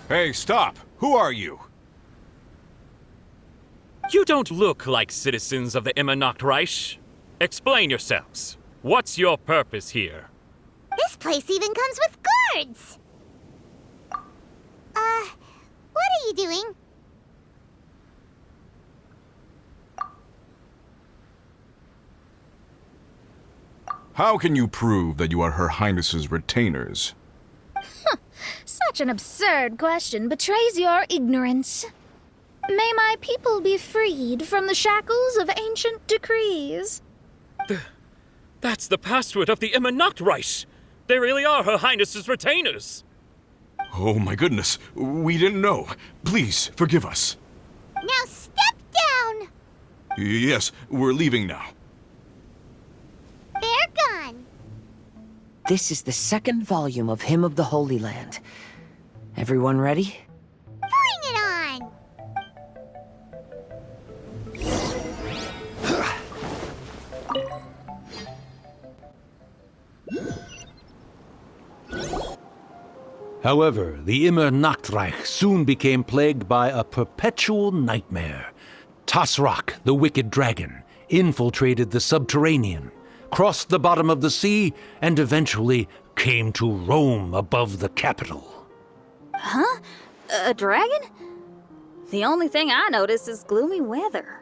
Hey, stop! Who are you? You don't look like citizens of the Immernachtreich. Explain yourselves. What's your purpose here? This place even comes with guards! What are you doing? How can you prove that you are Her Highness's retainers? Such an absurd question betrays your ignorance. May my people be freed from the shackles of ancient decrees. That's the password of the Immernachtreich! They really are Her Highness's retainers! Oh my goodness, we didn't know. Please, forgive us. Now step down! Yes, we're leaving now. They're gone. This is the second volume of Hymn of the Holy Land. Everyone ready? Bring it on! However, the Immernachtreich soon became plagued by a perpetual nightmare. Tasrak, the wicked dragon, infiltrated the subterranean, crossed the bottom of the sea, and eventually came to roam above the capital. Huh? A dragon? The only thing I notice is gloomy weather.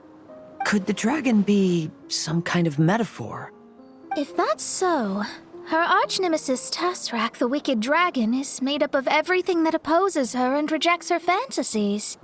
Could the dragon be some kind of metaphor? If that's so, her arch-nemesis Tasrak, the wicked dragon, is made up of everything that opposes her and rejects her fantasies.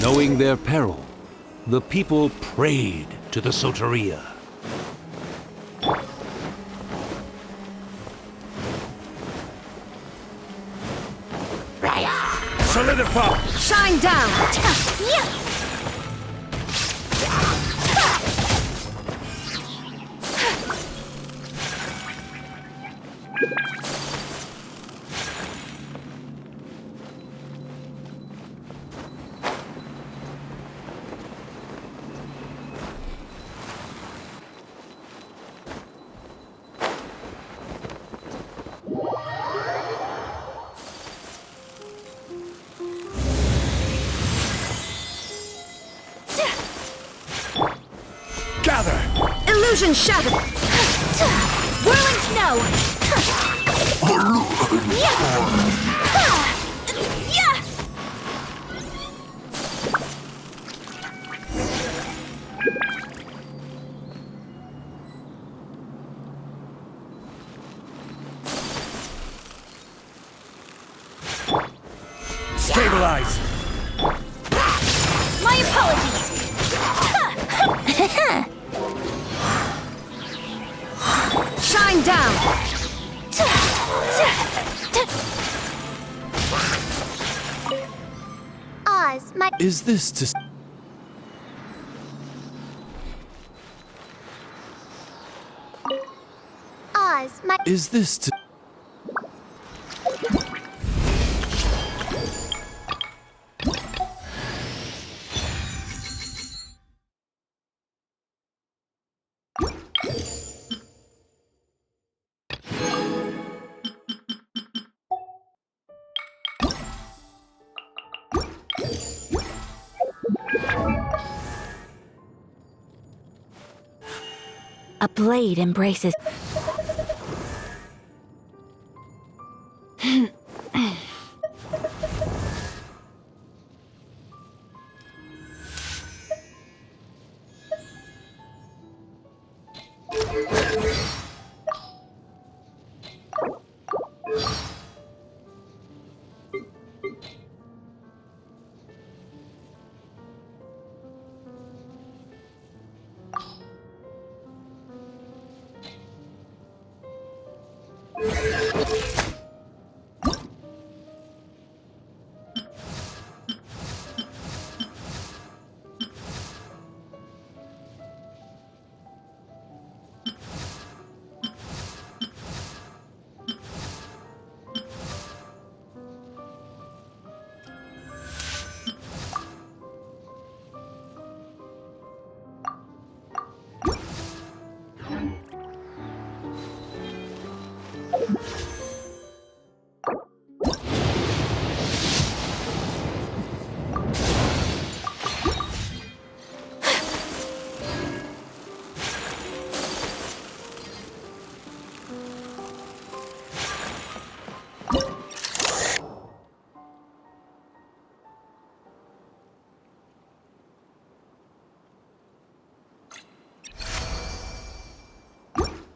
Knowing their peril, the people prayed to the Soteria. Solidify! Shine down! Illusion shattered! Whirling snow! Stabilize! My apologies! Shine down! Oz, my Is this to... Oz, my Is this to... A blade embraces.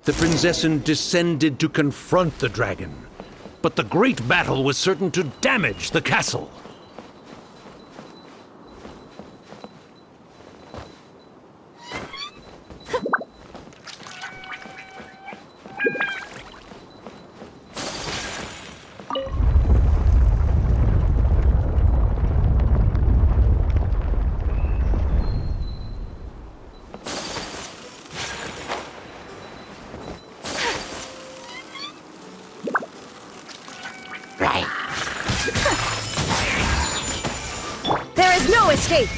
The Prinzessin descended to confront the dragon, but the great battle was certain to damage the castle. There is no escape!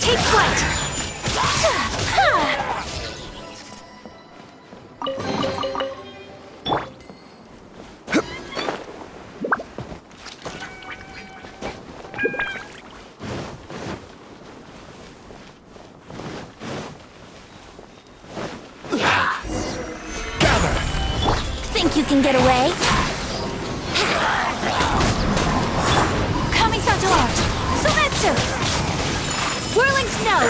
Take flight! Think you can get away? Coming out art! Sometsu! Whirling snow!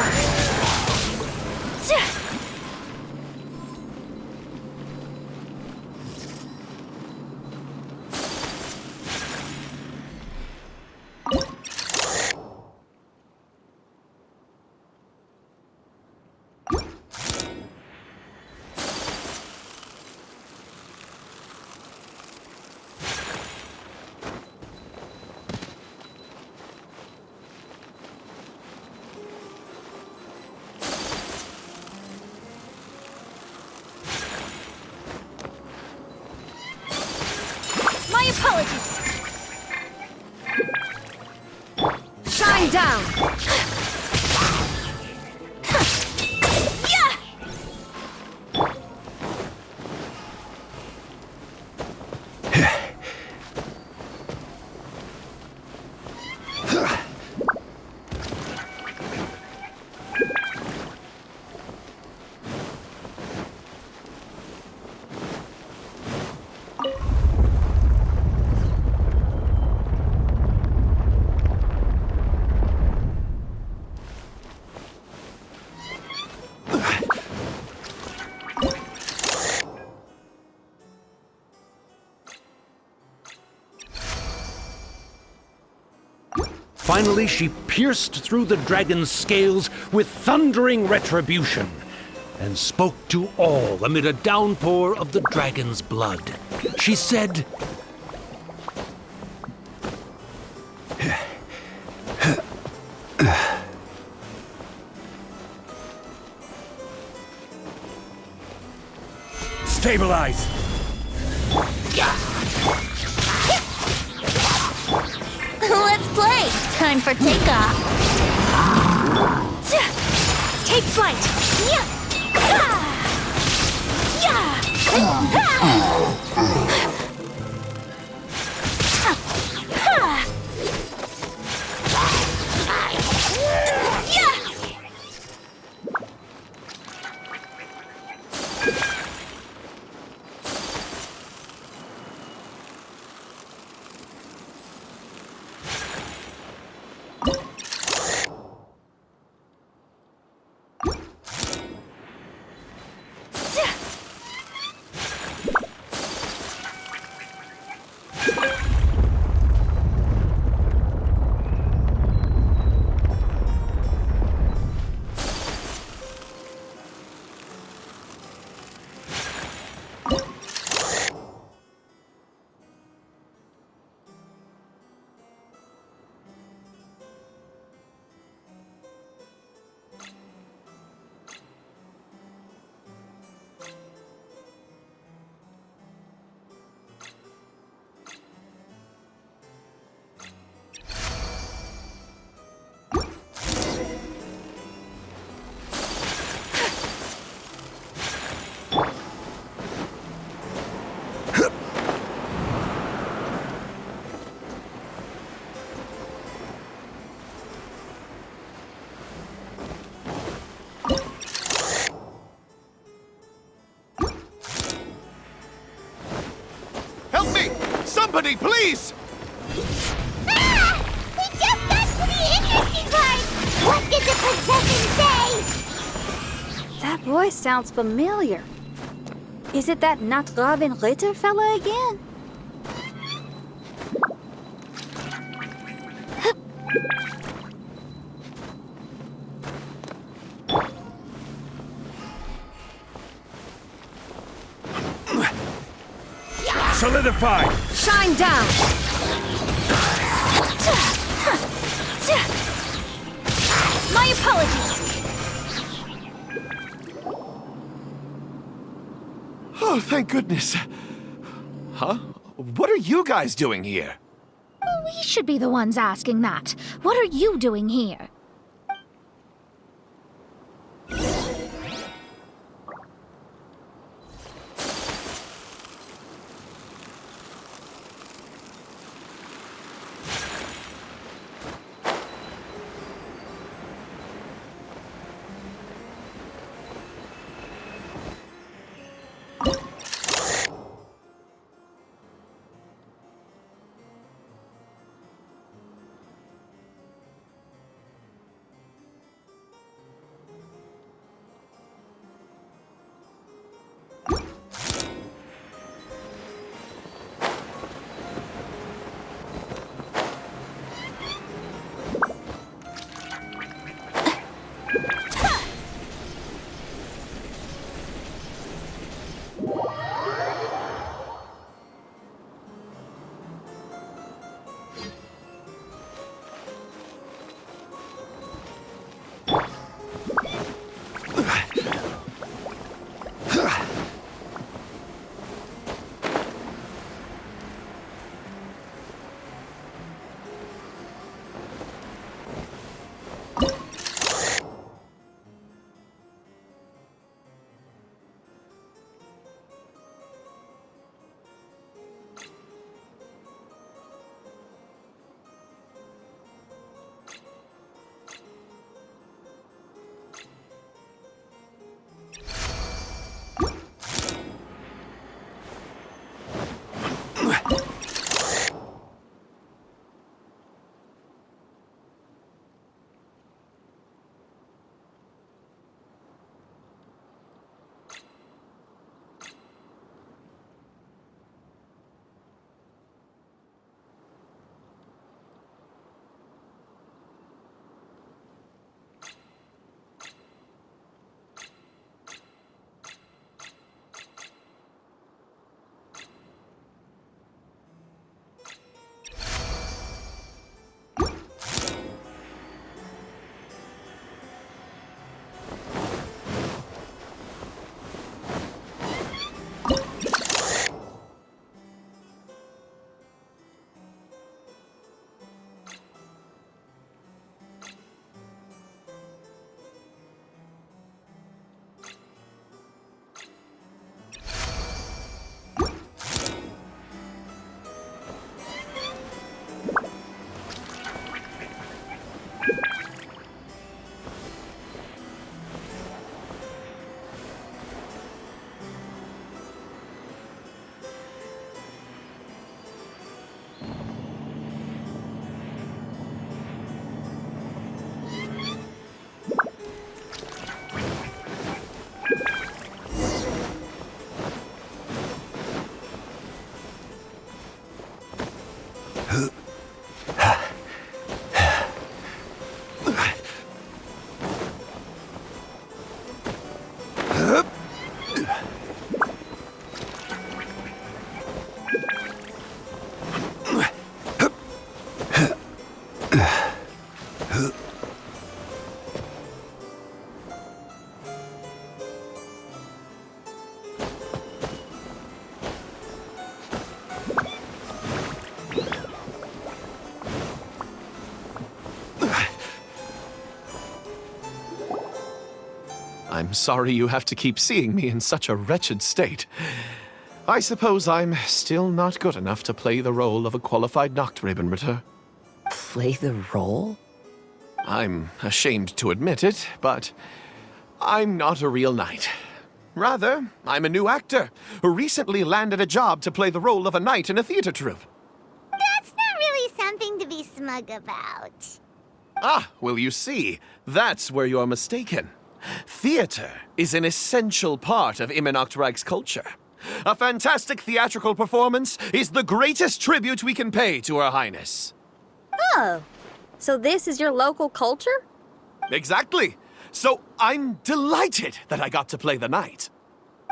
My apologies! Shine down! Yeah! Finally, she pierced through the dragon's scales with thundering retribution and spoke to all amid a downpour of the dragon's blood. She said, Stabilize! Let's play! Time for takeoff. Take flight! Yeah! Help me! Somebody, please! Ah! We just got to the interesting part! What did the procession say? That voice sounds familiar. Is it that Not Robin Ritter fella again? Solidify! Shine down! My apologies! Oh, thank goodness. Huh? What are you guys doing here? We should be the ones asking that. What are you doing here? I'm sorry you have to keep seeing me in such a wretched state. I suppose I'm still not good enough to play the role of a qualified Nachtrebenritter. Play the role? I'm ashamed to admit it, but I'm not a real knight. Rather, I'm a new actor who recently landed a job to play the role of a knight in a theater troupe. That's not really something to be smug about. Ah, well, you see, that's where you're mistaken. Theater is an essential part of Immernachtreich's culture. A fantastic theatrical performance is the greatest tribute we can pay to Her Highness. Oh, so this is your local culture? Exactly. So I'm delighted that I got to play the knight.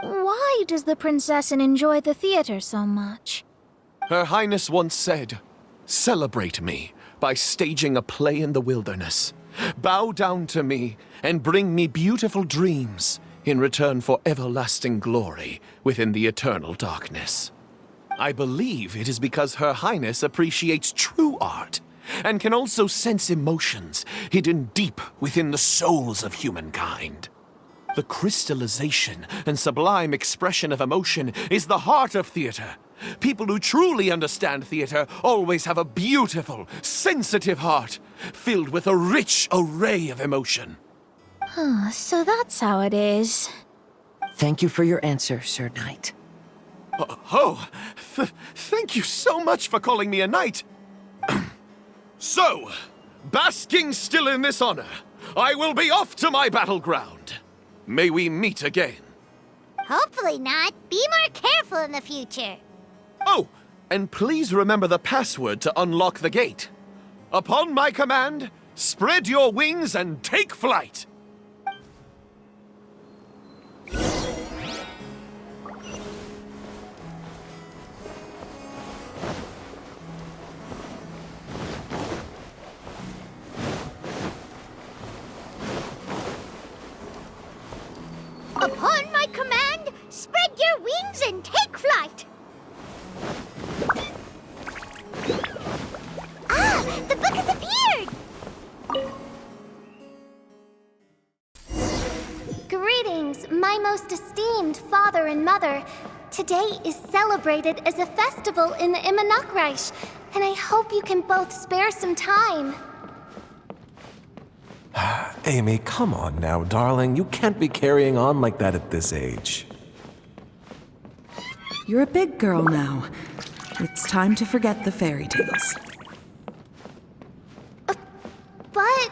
Why does the princessin enjoy the theater so much? Her Highness once said, "Celebrate me by staging a play in the wilderness. Bow down to me and bring me beautiful dreams in return for everlasting glory within the eternal darkness." I believe it is because Her Highness appreciates true art and can also sense emotions hidden deep within the souls of humankind. The crystallization and sublime expression of emotion is the heart of theater. People who truly understand theater always have a beautiful, sensitive heart, filled with a rich array of emotion. So that's how it is. Thank you for your answer, Sir Knight. Thank you so much for calling me a knight. So, basking still in this honor, I will be off to my battleground. May we meet again. Hopefully not. Be more careful in the future. Oh, and please remember the password to unlock the gate. Upon my command, spread your wings and take flight. Upon my command, spread your wings and take flight. Ah, the book has appeared! Greetings, my most esteemed father and mother. Today is celebrated as a festival in the Immernachtreich, and I hope you can both spare some time. Amy, come on now, darling. You can't be carrying on like that at this age. You're a big girl now. It's time to forget the fairy tales. But...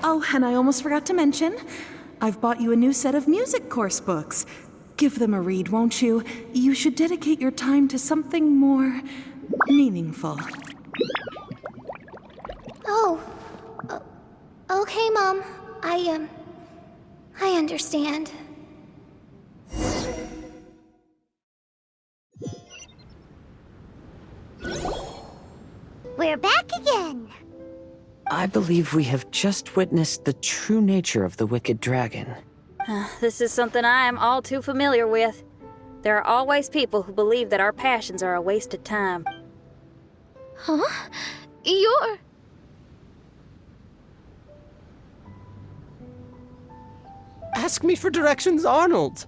Oh, and I almost forgot to mention, I've bought you a new set of music course books. Give them a read, won't you? You should dedicate your time to something more meaningful. Oh. Okay, Mom. I understand. We're back again. I believe we have just witnessed the true nature of the wicked dragon. This is something I am all too familiar with. There are always people who believe that our passions are a waste of time. Huh? You're... Ask me for directions, Arnold.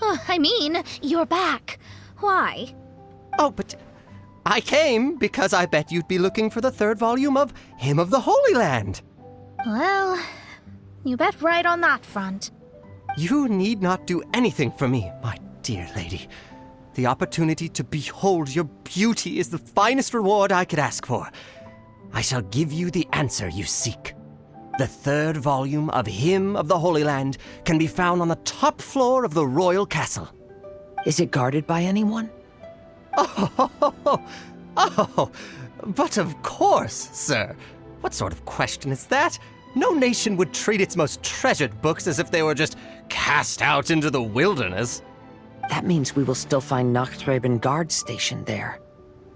I mean, you're back. Why? Oh, but I came because I bet you'd be looking for the third volume of Hymn of the Holy Land. Well, you bet right on that front. You need not do anything for me, my dear lady. The opportunity to behold your beauty is the finest reward I could ask for. I shall give you the answer you seek. The third volume of Hymn of the Holy Land can be found on the top floor of the royal castle. Is it guarded by anyone? Oh, Oh, but of course, sir. What sort of question is that? No nation would treat its most treasured books as if they were just cast out into the wilderness. That means we will still find Nachthreben Guard stationed there.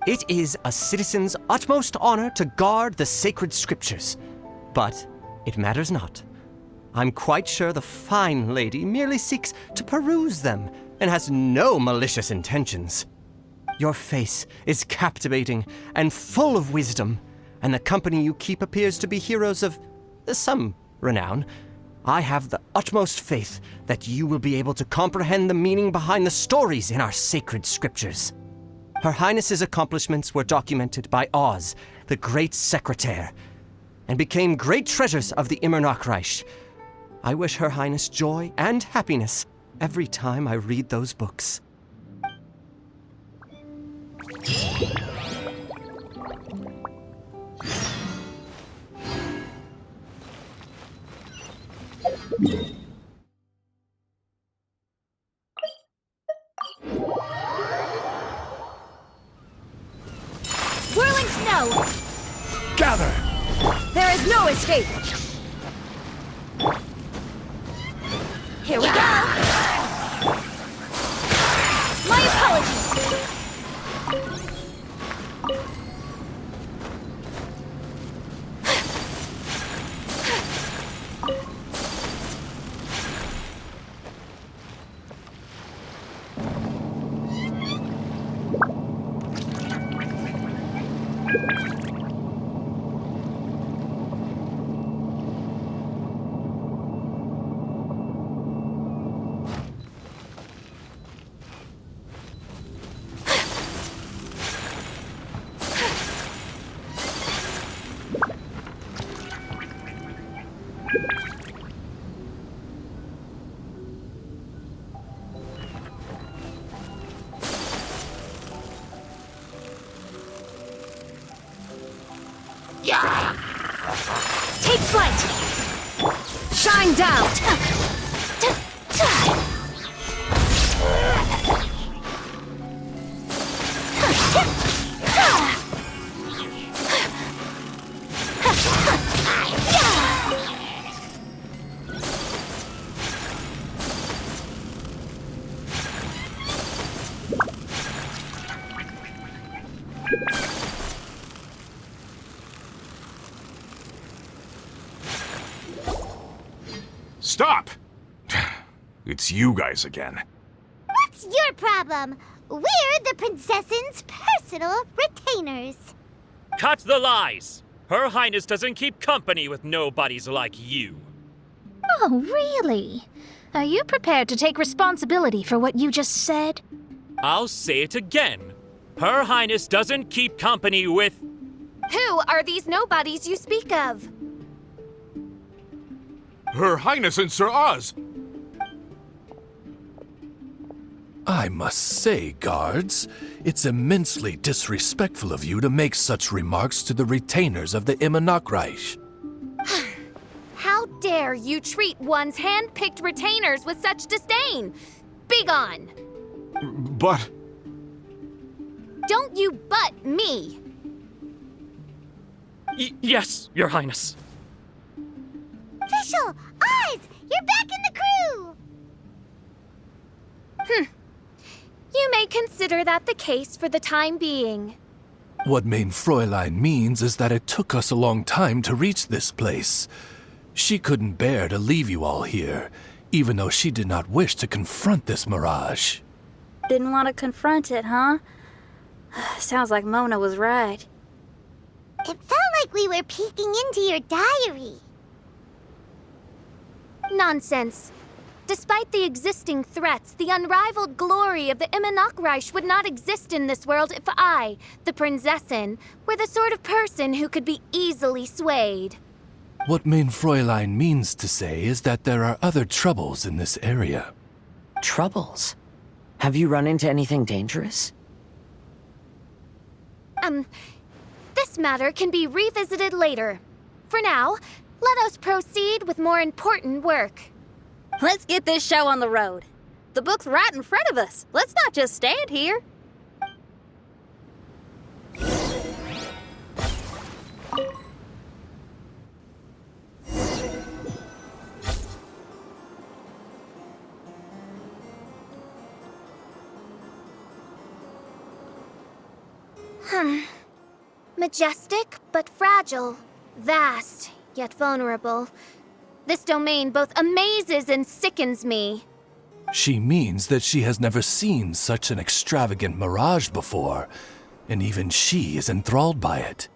It is a citizen's utmost honor to guard the sacred scriptures. But it matters not. I'm quite sure the fine lady merely seeks to peruse them and has no malicious intentions. Your face is captivating and full of wisdom, and the company you keep appears to be heroes of some renown. I have the utmost faith that you will be able to comprehend the meaning behind the stories in our sacred scriptures. Her Highness's accomplishments were documented by Oz, the great secretaire, and became great treasures of the Immernachtreich. I wish Her Highness joy and happiness every time I read those books. Whirling snow! Gather! There is no escape! Here we go! My apologies! Take flight! Shine down! Stop! It's you guys again. What's your problem? We're the princess's personal retainers. Cut the lies! Her Highness doesn't keep company with nobodies like you. Oh, really? Are you prepared to take responsibility for what you just said? I'll say it again. Her Highness doesn't keep company with... Who are these nobodies you speak of? Her Highness and Sir Oz! I must say, guards, it's immensely disrespectful of you to make such remarks to the retainers of the Immernachtreich. How dare you treat one's hand-picked retainers with such disdain? Begone! But... Don't you butt me! Yes, Your Highness. Fischl! Oz! You're back in the crew! You may consider that the case for the time being. What mein Fräulein means is that it took us a long time to reach this place. She couldn't bear to leave you all here, even though she did not wish to confront this mirage. Didn't want to confront it, huh? Sounds like Mona was right. It felt like we were peeking into your diary. Nonsense. Despite the existing threats, the unrivaled glory of the Immernachtreich would not exist in this world if I, the Prinzessin, were the sort of person who could be easily swayed. What mein Fräulein means to say is that there are other troubles in this area. Troubles? Have you run into anything dangerous? This matter can be revisited later. For now, let us proceed with more important work. Let's get this show on the road. The book's right in front of us. Let's not just stand here. Majestic, but fragile. Vast, yet vulnerable. This domain both amazes and sickens me. She means that she has never seen such an extravagant mirage before, and even she is enthralled by it.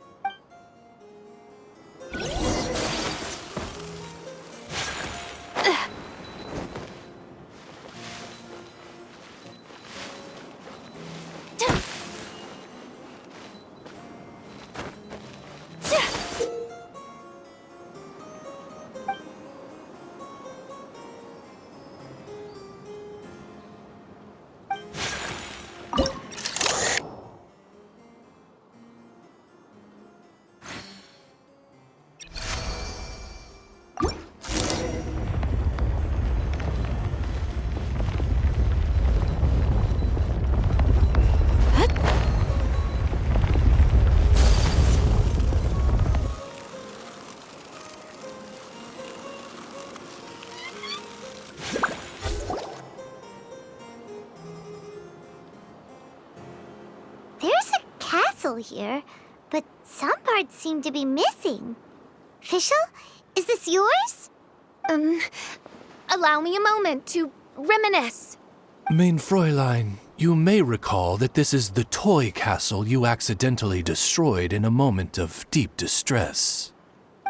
Here, but some parts seem to be missing. Fischl, is this yours? Allow me a moment to reminisce. Mein Fräulein, you may recall that this is the toy castle you accidentally destroyed in a moment of deep distress.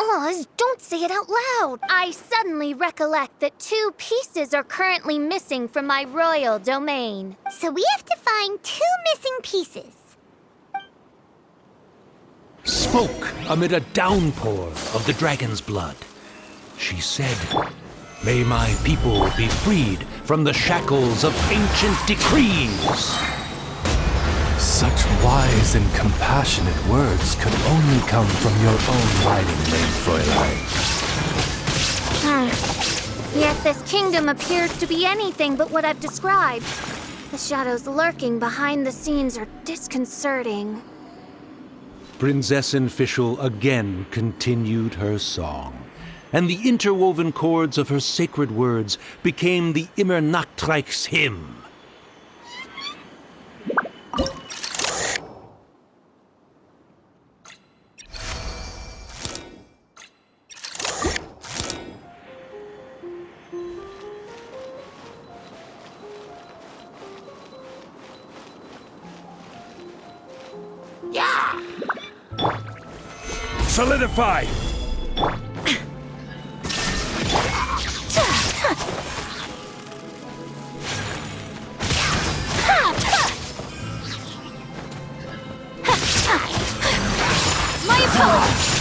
Oh, don't say it out loud. I suddenly recollect that 2 pieces are currently missing from my royal domain. So we have to find 2 missing pieces. Spoke amid a downpour of the dragon's blood. She said, "May my people be freed from the shackles of ancient decrees." Such wise and compassionate words could only come from your own writing, Mein Fräulein. Yet this kingdom appears to be anything but what I've described. The shadows lurking behind the scenes are disconcerting. Prinzessin Fischl again continued her song, and the interwoven chords of her sacred words became the Immer Nachtreich's hymn. Solidify! My apologies!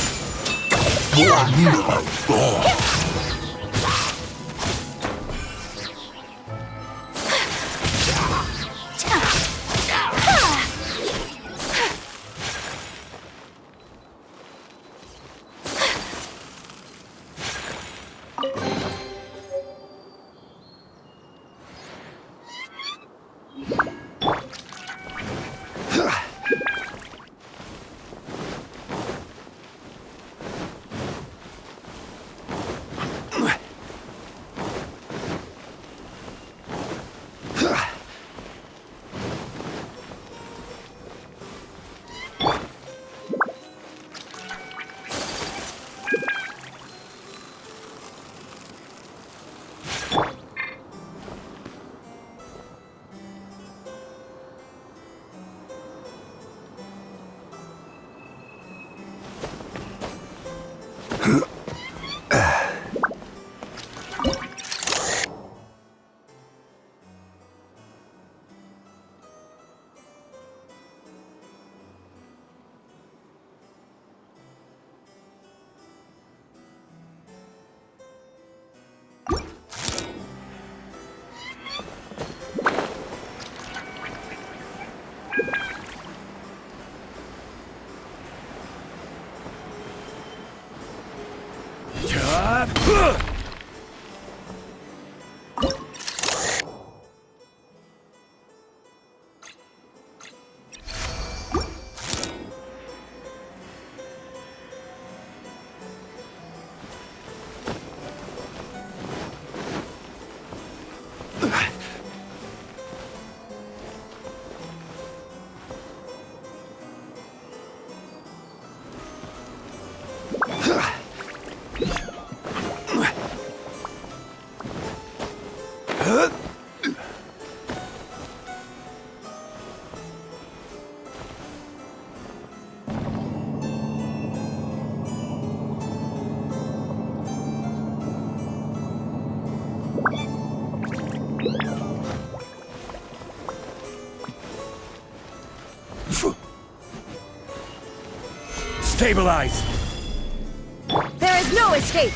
Stabilize! There is no escape!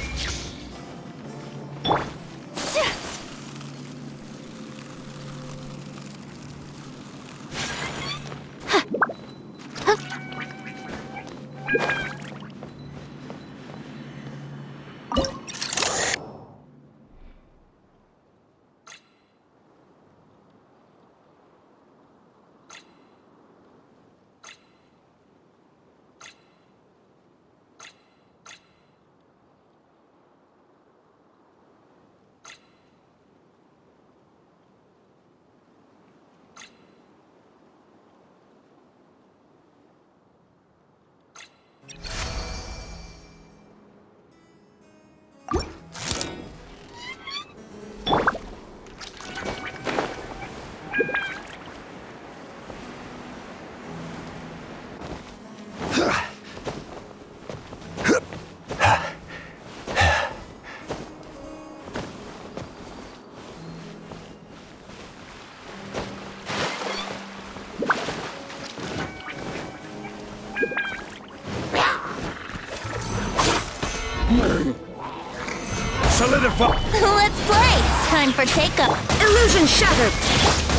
Solidify! Let's play! Time for take-up. Illusion shattered!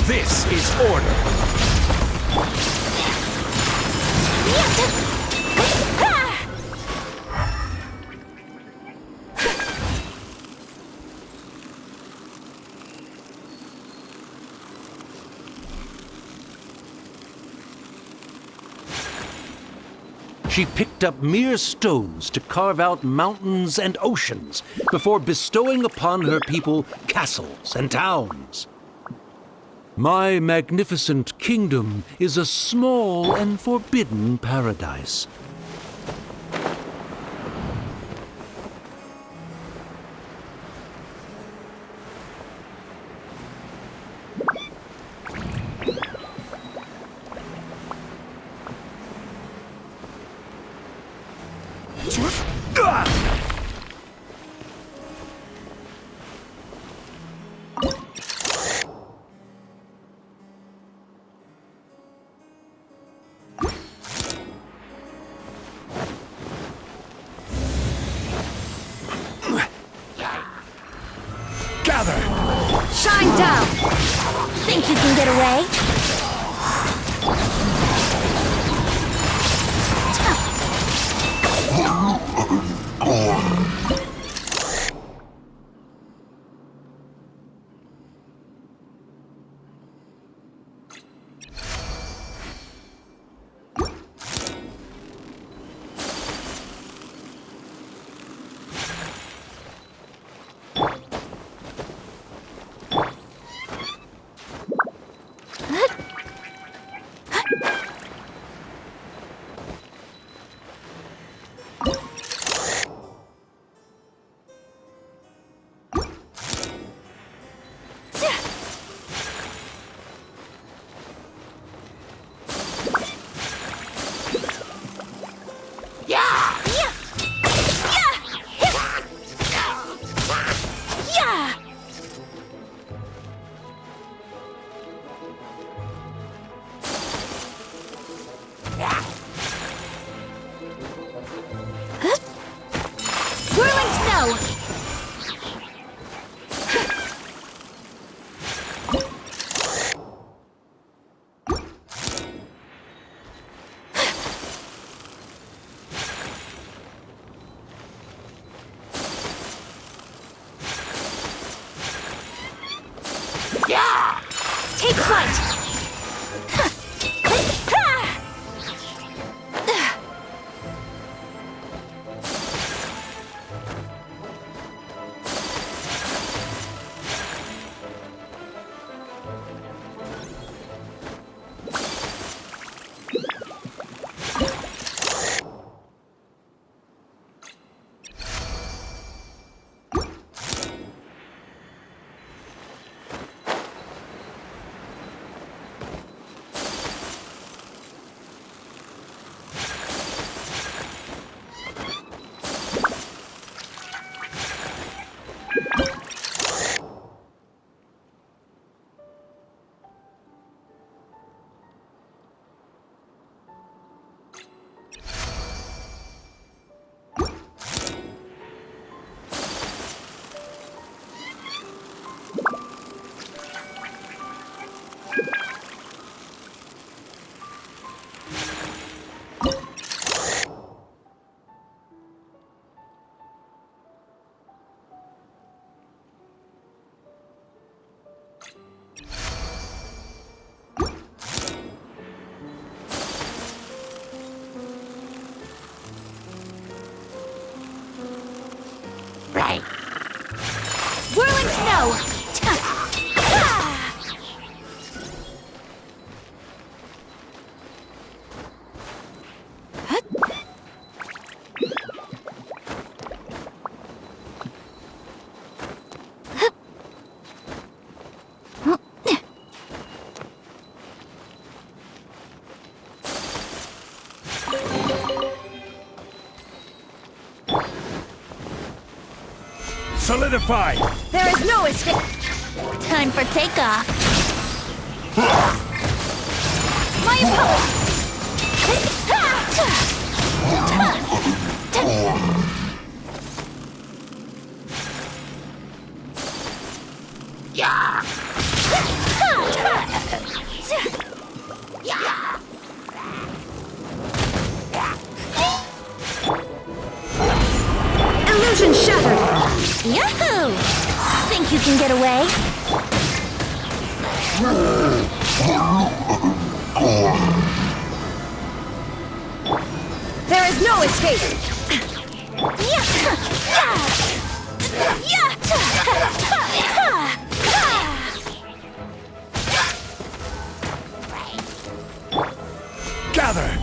This is order! She picked up mere stones to carve out mountains and oceans before bestowing upon her people castles and towns. My magnificent kingdom is a small and forbidden paradise. Shine down! Think you can get away? Take flight! Solidify! There is no escape. Time for takeoff. My Illusion shattered! Yahoo! Think you can get away? There is no escape. Gather!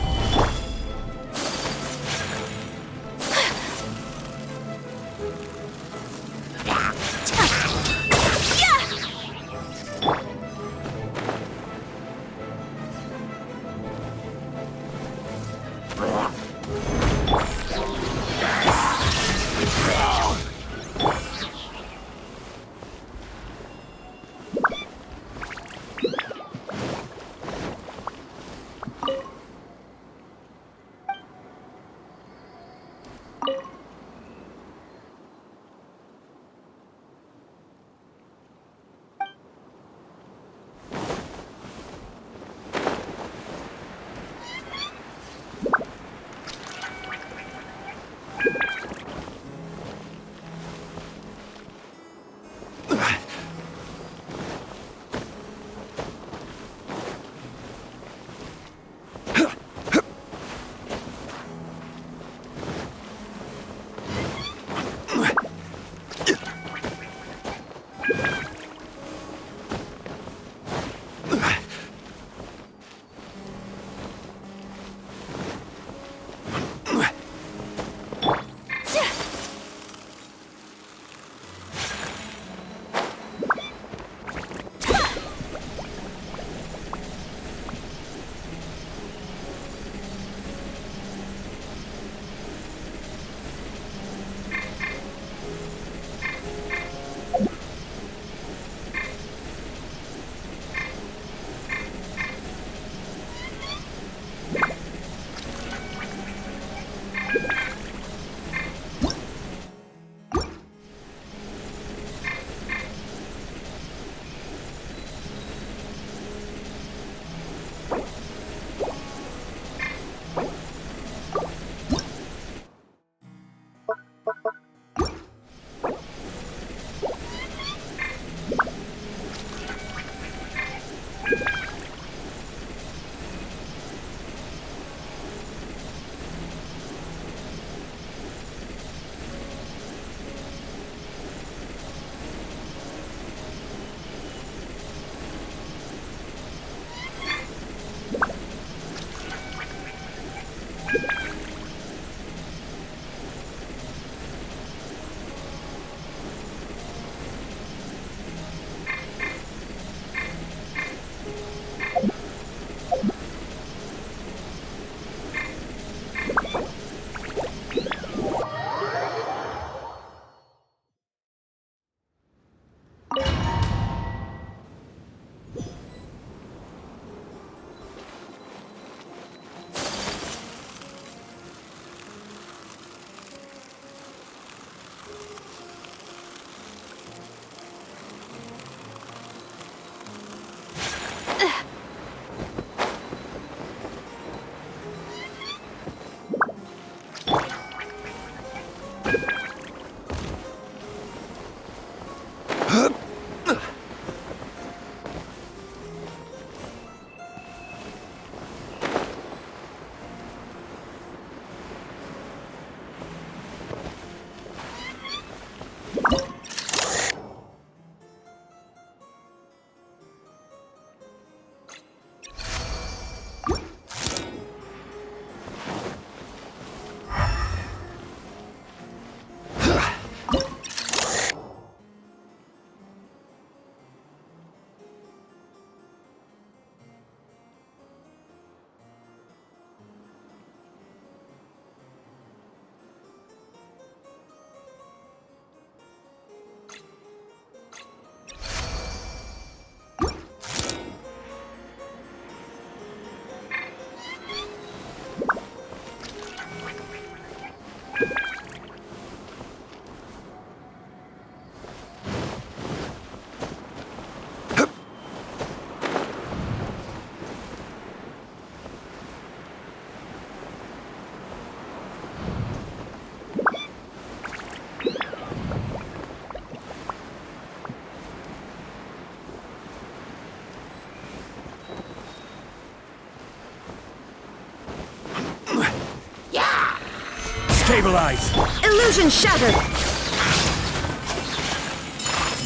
Stabilize! Illusion shattered!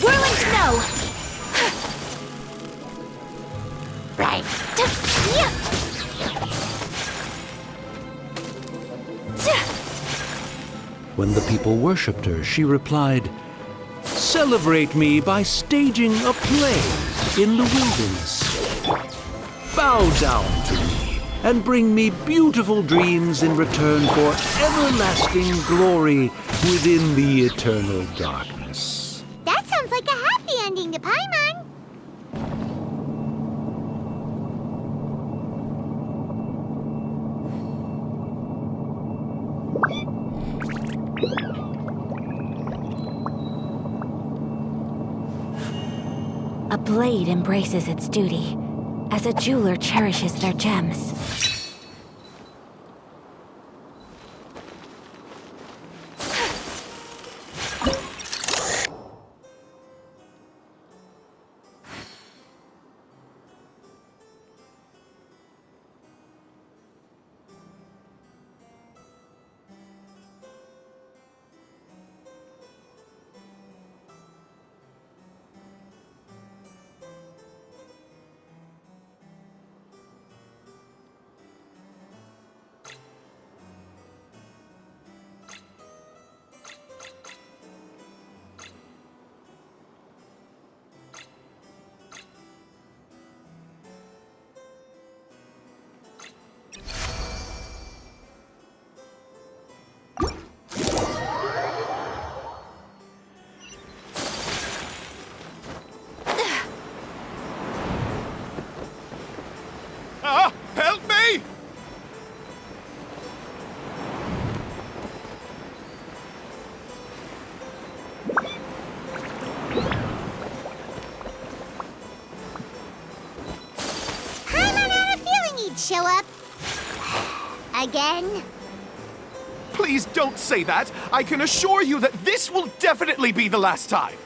Whirling snow! Right. When the people worshipped her, she replied, "Celebrate me by staging a play in the wilderness. Bow down to me and bring me beautiful dreams in return for everlasting glory within the eternal darkness." That sounds like a happy ending to Paimon. A blade embraces its duty, as a jeweler cherishes their gems. Help me! Paimon had a feeling he'd show up. Again? Please don't say that. I can assure you that this will definitely be the last time.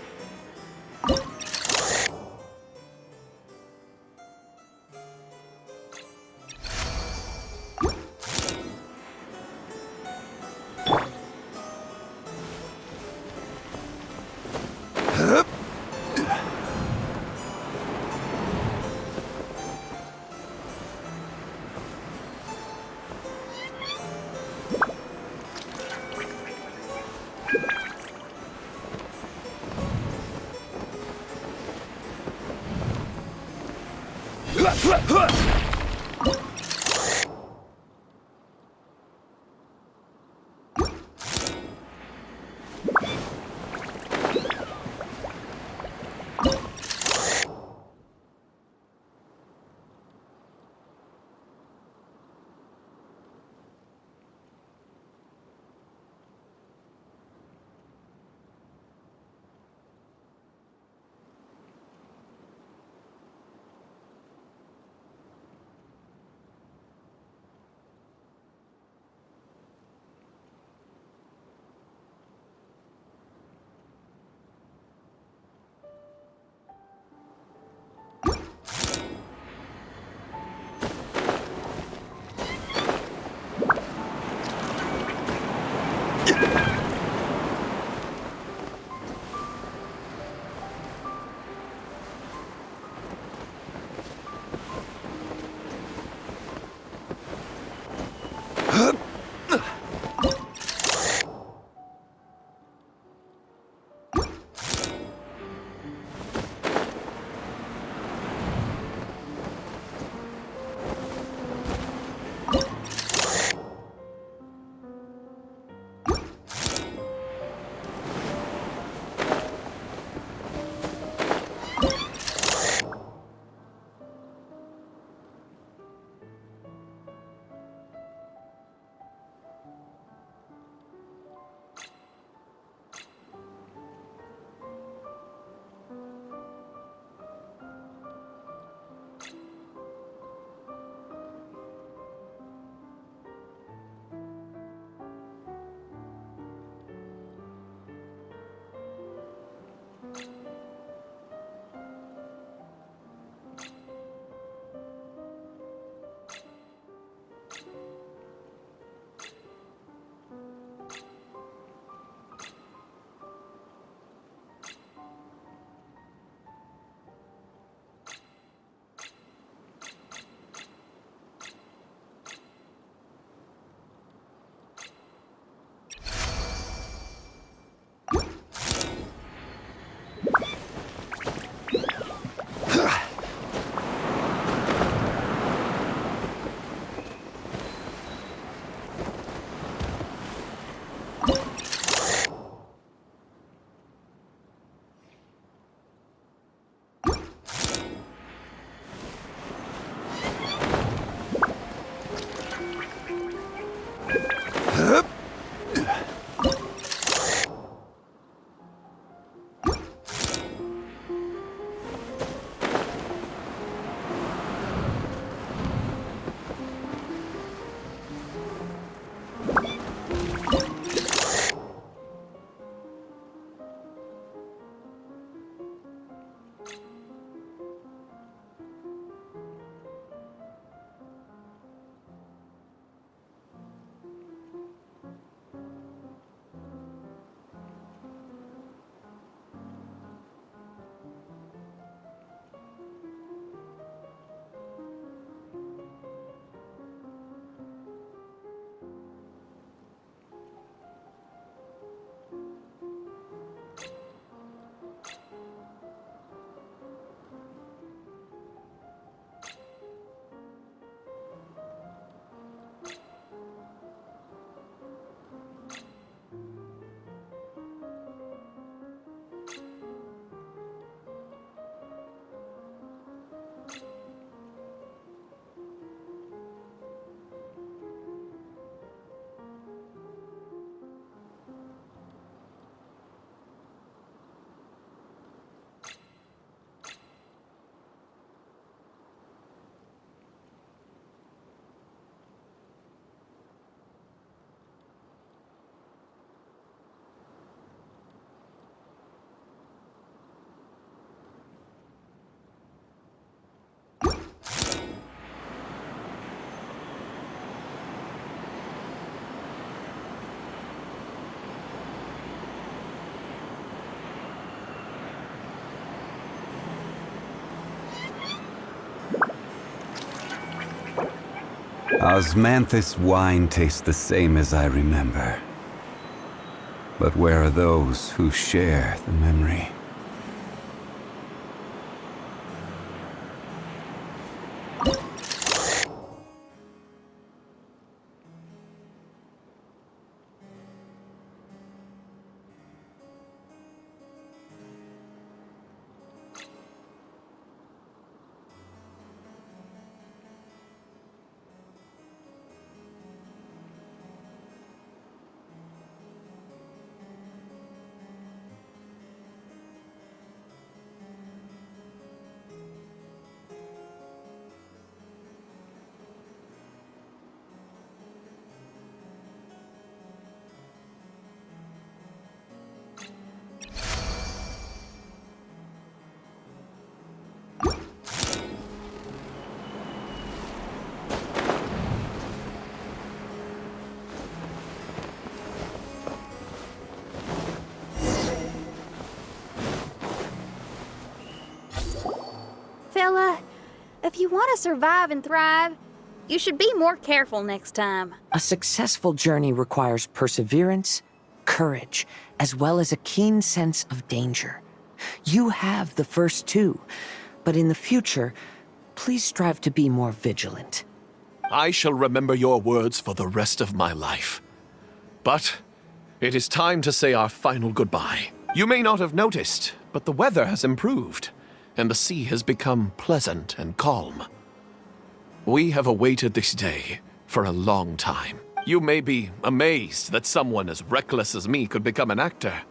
Osmanthus wine tastes the same as I remember. But where are those who share the memory? Fella, if you want to survive and thrive, you should be more careful next time. A successful journey requires perseverance, courage, as well as a keen sense of danger. You have the first two, but in the future, please strive to be more vigilant. I shall remember your words for the rest of my life. But it is time to say our final goodbye. You may not have noticed, but the weather has improved, and the sea has become pleasant and calm. We have awaited this day for a long time. You may be amazed that someone as reckless as me could become an actor,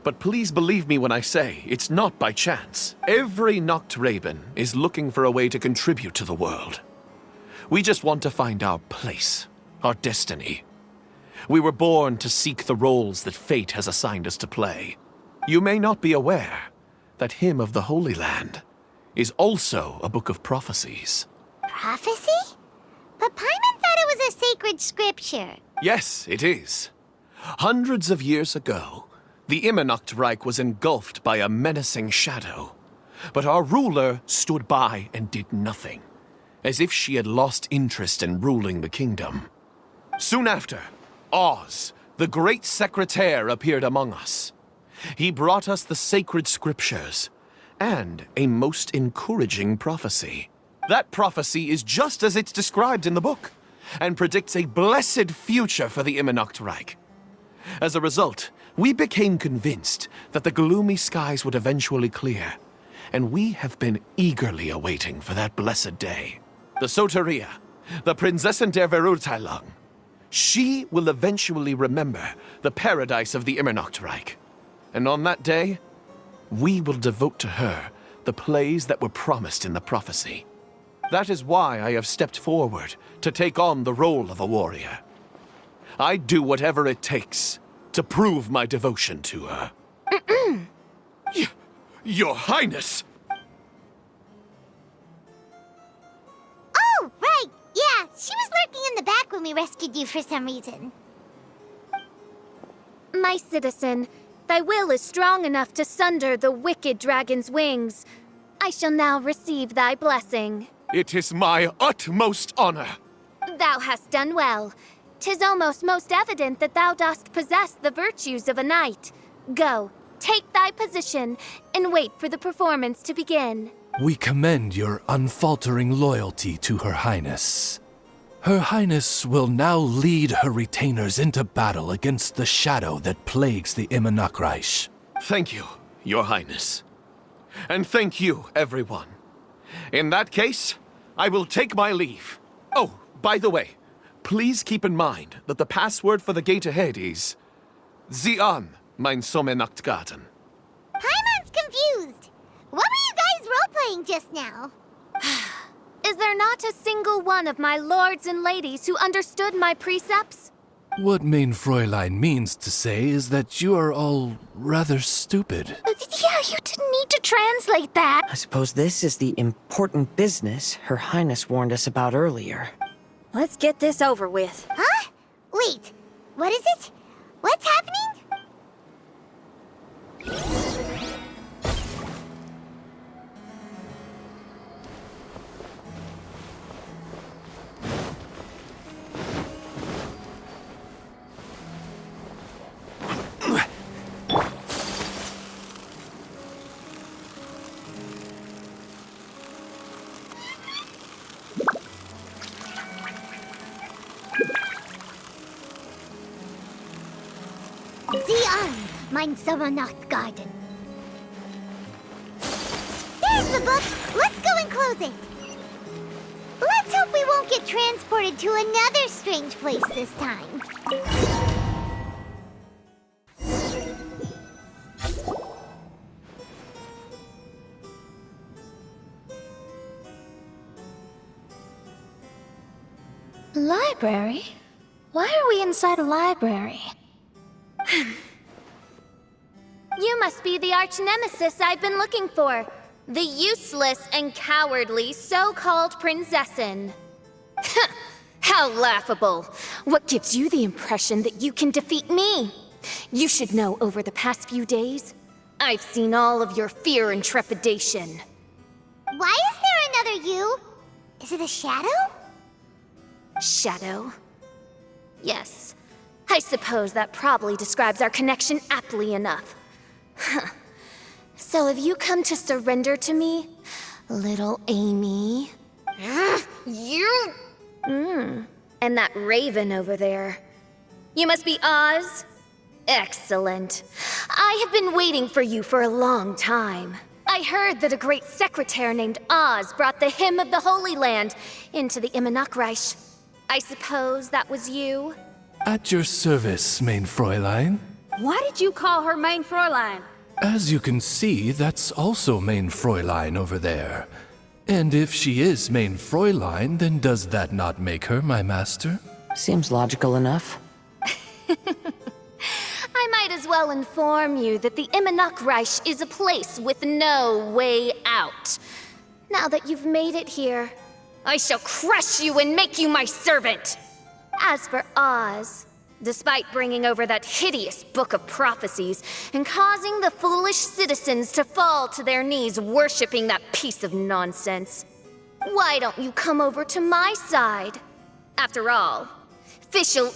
but please believe me when I say it's not by chance. Every Noct Raven is looking for a way to contribute to the world. We just want to find our place, our destiny. We were born to seek the roles that fate has assigned us to play. You may not be aware that Hymn of the Holy Land is also a book of prophecies. Prophecy? But Paimon thought it was a sacred scripture. Yes, it is. Hundreds of years ago, the Immernacht Reich was engulfed by a menacing shadow. But our ruler stood by and did nothing, as if she had lost interest in ruling the kingdom. Soon after, Oz, the great secretaire, appeared among us. He brought us the sacred scriptures and a most encouraging prophecy. That prophecy is just as it's described in the book and predicts a blessed future for the Immernacht Reich. As a result, we became convinced that the gloomy skies would eventually clear, and we have been eagerly awaiting for that blessed day. The Soteria, the Prinzessin der Verurteilung, She will eventually remember the paradise of the Immernachtreich. And on that day, we will devote to her the plays that were promised in the prophecy. That is why I have stepped forward to take on the role of a warrior. I'd do whatever it takes to prove my devotion to her. Your Highness! Oh, right! Yeah, she was lurking in the back when we rescued you for some reason. My citizen, thy will is strong enough to sunder the wicked dragon's wings. I shall now receive thy blessing. It is my utmost honor. Thou hast done well. 'Tis almost most evident that thou dost possess the virtues of a knight. Go, take thy position, and wait for the performance to begin. We commend your unfaltering loyalty to Her Highness. Her Highness will now lead her retainers into battle against the shadow that plagues the Immernachtreich. Thank you, Your Highness. And thank you, everyone. In that case, I will take my leave. Oh, by the way, please keep in mind that the password for the gate ahead is Sie an, mein Sommernachtgarten. Paimon's confused. What were you guys role-playing just now? Is there not a single one of my lords and ladies who understood my precepts? What mein Fräulein means to say is that you are all rather stupid. Yeah, you didn't need to translate that. I suppose this is the important business Her Highness warned us about earlier. Let's get this over with. Huh? Wait, what is it? What's happening? Sie an, mein Sommernachtgarten. There's the book. Let's go and close it. Let's hope we won't get transported to another strange place this time. Library? Why are we inside a library? You must be the arch-nemesis I've been looking for. The useless and cowardly so-called Prinzessin. How laughable. What gives you the impression that you can defeat me? You should know over the past few days, I've seen all of your fear and trepidation. Why is there another you? Is it a shadow? Shadow? Yes. I suppose that probably describes our connection aptly enough. So have you come to surrender to me, little Amy? You? And that raven over there. You must be Oz? Excellent. I have been waiting for you for a long time. I heard that a great secretary named Oz brought the hymn of the Holy Land into the Immernachtreich. I suppose that was you? At your service, mein Fräulein. Why did you call her mein Fräulein? As you can see, that's also mein Fräulein over there. And if she is mein Fräulein, then does that not make her my master? Seems logical enough. I might as well inform you that the Immernachtreich is a place with no way out. Now that you've made it here, I shall crush you and make you my servant! As for Oz, despite bringing over that hideous book of prophecies and causing the foolish citizens to fall to their knees worshipping that piece of nonsense, why don't you come over to my side? After all, Fischl is